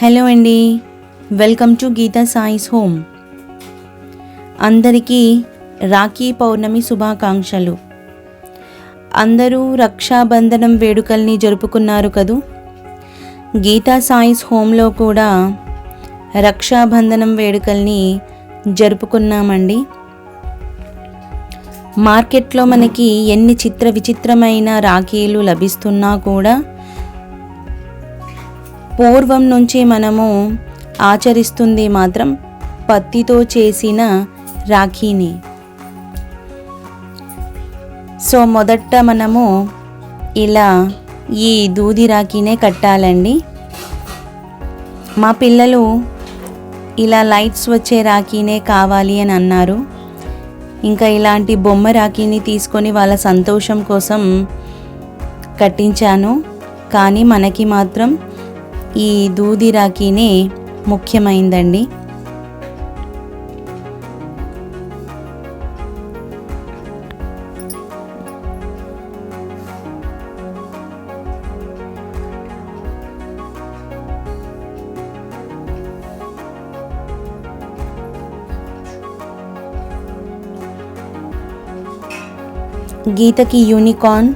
Hello అండి, welcome to Gita సాయిస్ home. అందరికీ రాఖీ పౌర్ణమి శుభాకాంక్షలు. అందరూ రక్షాబంధనం వేడుకల్ని జరుపుకున్నారు కదూ. గీతా సాయిస్ హోమ్లో కూడా రక్షాబంధనం వేడుకల్ని జరుపుకున్నామండి. మార్కెట్లో మనకి ఎన్ని విచిత్రమైన రాఖీలు లభిస్తున్నా కూడా పూర్వం నుంచి మనము ఆచరిస్తుంది మాత్రం పత్తితో చేసిన రాఖీని. సో మొదట మనము ఇలా ఈ దూది రాఖీనే కట్టాలండి. మా పిల్లలు ఇలా లైట్స్ వచ్చే రాఖీనే కావాలి అని అన్నారు. ఇంకా ఇలాంటి బొమ్మ రాఖీని తీసుకొని వాళ్ళ సంతోషం కోసం కట్టించాను. కానీ మనకి మాత్రం ఈ దూది రాఖీనే ముఖ్యమైందండి. గీతకి యూనికార్న్,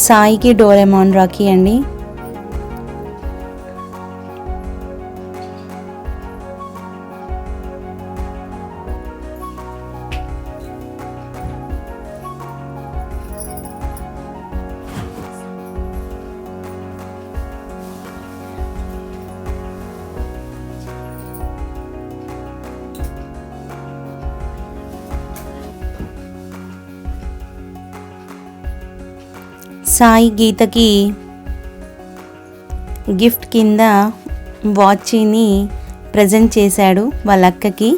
సాయికి డోరేమాన్ రాఖీ అండి. సాయి గీతకి గిఫ్ట్ కింద వాచ్ని ప్రజెంట్ చేశాడు వాళ్ళ అక్కకి.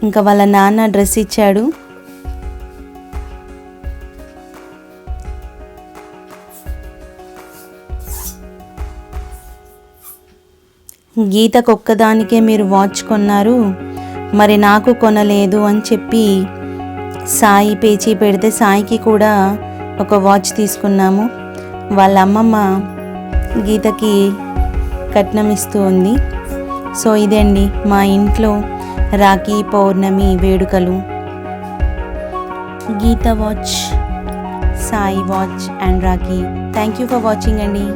ఇంకా వాళ్ళ నాన్న డ్రెస్ ఇచ్చాడు. గీతకు ఒక్కదానికే మీరు వాచ్ కొన్నారు, మరి నాకు కొనలేదు అని చెప్పి సాయి పేచీ పెడితే సాయికి కూడా ఒక వాచ్ తీసుకున్నాము. వాళ్ళ అమ్మమ్మ గీతకి కట్నం ఇస్తూ ఉంది. సో ఇదండి మా ఇంట్లో రాఖీ పౌర్ణమి వేడుకలు. Geetha watch, Sai watch and Rakhi. Thank you for watching అండి.